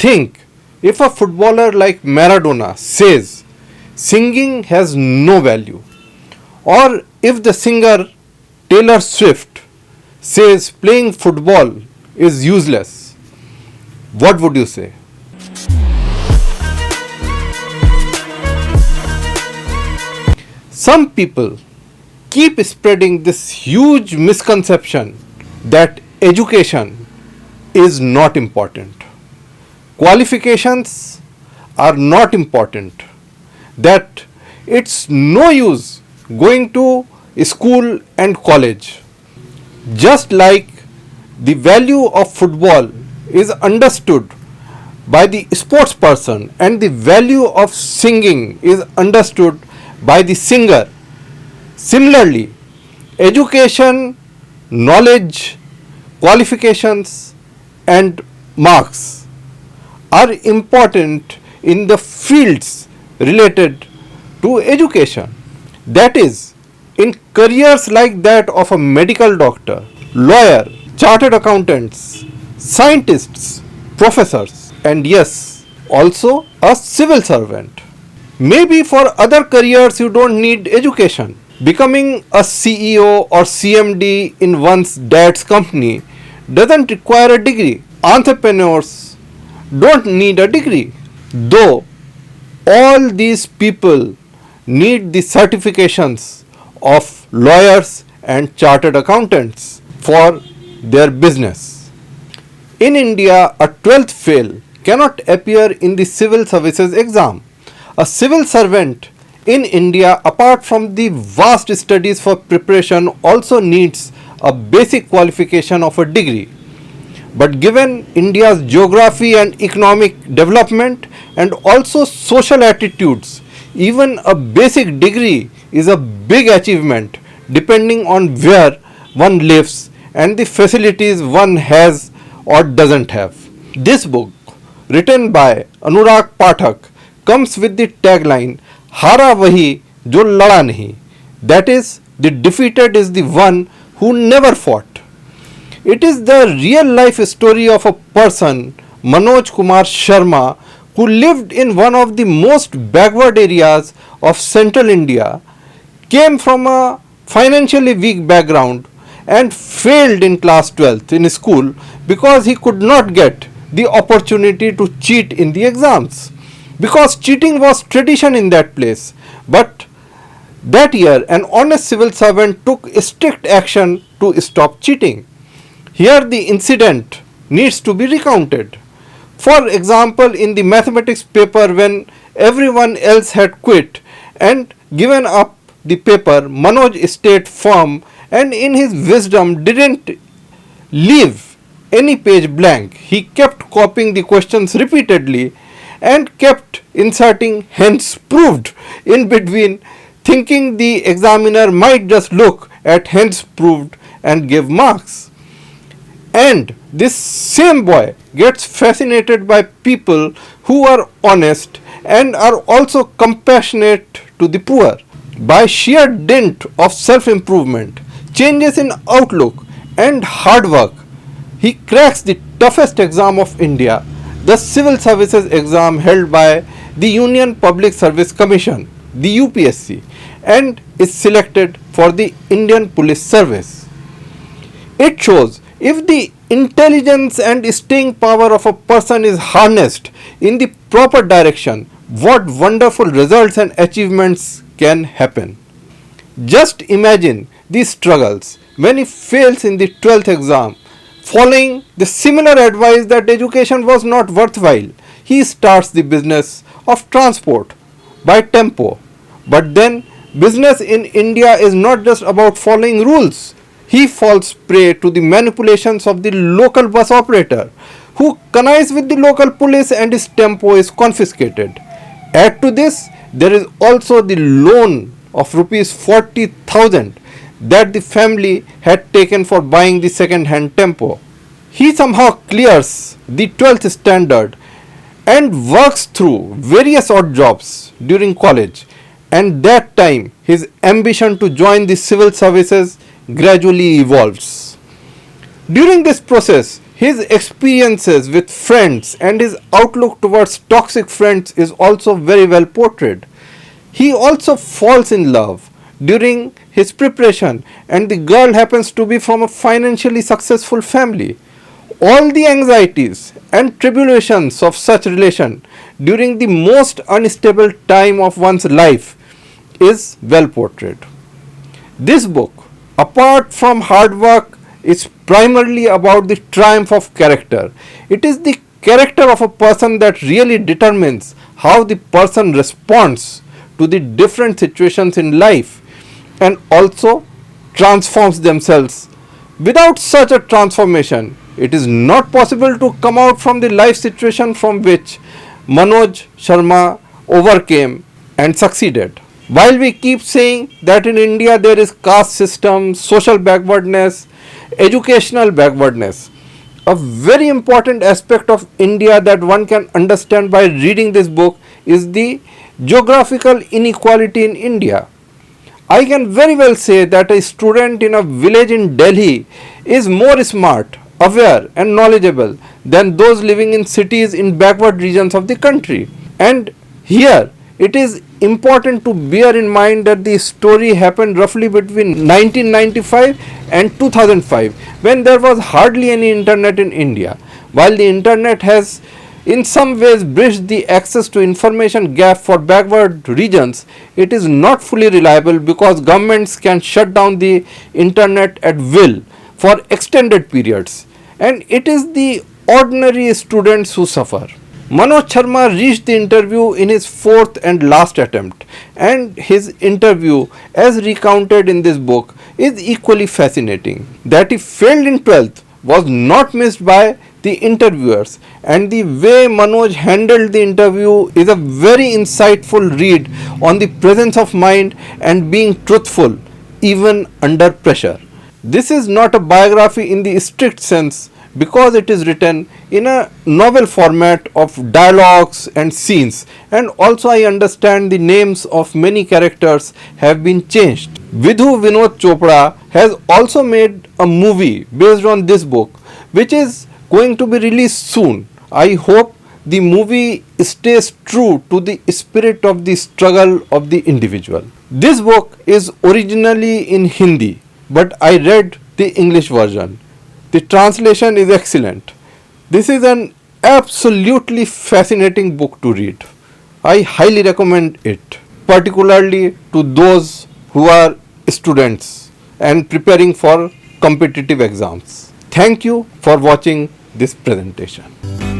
Think if a footballer like Maradona says singing has no value, or if the singer Taylor Swift says playing football is useless, what would you say? Some people keep spreading this huge misconception that education is not important. Qualifications are not important. That it's no use going to school and college. Just like the value of football is understood by the sports person and the value of singing is understood by the singer. Similarly, education, knowledge, qualifications and marks are important in the fields related to education. That is, in careers like that of a medical doctor, lawyer, chartered accountants, scientists, professors, and yes, also a civil servant. Maybe for other careers you don't need education. Becoming a CEO or CMD in one's dad's company doesn't require a degree. Entrepreneurs don't need a degree. Though all these people need the certifications of lawyers and chartered accountants for their business. In India, a 12th fail cannot appear in the civil services exam. A civil servant in India, apart from the vast studies for preparation, also needs a basic qualification of a degree. But given India's geography and economic development and also social attitudes, even a basic degree is a big achievement depending on where one lives and the facilities one has or doesn't have. This book, written by Anurag Pathak, comes with the tagline Hara Vahi jo lada nahi. That is, the defeated is the one who never fought. It is the real life story of a person, Manoj Kumar Sharma, who lived in one of the most backward areas of central India, came from a financially weak background and failed in class 12th in school because he could not get the opportunity to cheat in the exams. Because cheating was tradition in that place. But that year, an honest civil servant took strict action to stop cheating. Here the incident needs to be recounted. For example, in the mathematics paper, when everyone else had quit and given up the paper, Manoj stayed firm and in his wisdom didn't leave any page blank. He kept copying the questions repeatedly and kept inserting hence proved in between, thinking the examiner might just look at hence proved and give marks. And this same boy gets fascinated by people who are honest and are also compassionate to the poor. By sheer dint of self-improvement, changes in outlook and hard work, he cracks the toughest exam of India, the civil services exam held by the Union Public Service Commission, the UPSC, and is selected for the Indian Police Service. It shows if the intelligence and staying power of a person is harnessed in the proper direction, what wonderful results and achievements can happen. Just imagine these struggles when he fails in the 12th exam. Following the similar advice that education was not worthwhile, he starts the business of transport by tempo. But then business in India is not just about following rules. He falls prey to the manipulations of the local bus operator, who connives with the local police and his tempo is confiscated. Add to this, there is also the loan of rupees 40,000 that the family had taken for buying the second-hand tempo. He somehow clears the 12th standard and works through various odd jobs during college, and that time his ambition to join the civil services gradually evolves. During this process, His experiences with friends and his outlook towards toxic friends is also very well portrayed. He also falls in love during his preparation, and the girl happens to be from a financially successful family. All the anxieties and tribulations of such relation during the most unstable time of one's life is well portrayed. This book, apart from hard work, is primarily about the triumph of character. It is the character of a person that really determines how the person responds to the different situations in life and also transforms themselves. Without such a transformation, it is not possible to come out from the life situation from which Manoj Sharma overcame and succeeded. While we keep saying that in India there is caste system, social backwardness, educational backwardness, a very important aspect of India that one can understand by reading this book is the geographical inequality in India. I can very well say that a student in a village in Delhi is more smart, aware and knowledgeable than those living in cities in backward regions of the country. And here it is important to bear in mind that the story happened roughly between 1995 and 2005, when there was hardly any internet in India. While the internet has in some ways bridged the access to information gap for backward regions, it is not fully reliable because governments can shut down the internet at will for extended periods, and it is the ordinary students who suffer. Manoj Sharma reached the interview in his fourth and last attempt, and his interview, as recounted in this book, is equally fascinating. That he failed in 12th was not missed by the interviewers, and the way Manoj handled the interview is a very insightful read on the presence of mind and being truthful even under pressure. This is not a biography in the strict sense because it is written in a novel format of dialogues and scenes, and also I understand the names of many characters have been changed. Vidhu Vinod Chopra has also made a movie based on this book, which is going to be released soon. I hope the movie stays true to the spirit of the struggle of the individual. This book is originally in Hindi, but I read the English version. The translation is excellent. This is an absolutely fascinating book to read. I highly recommend it, particularly to those who are students and preparing for competitive exams. Thank you for watching this presentation.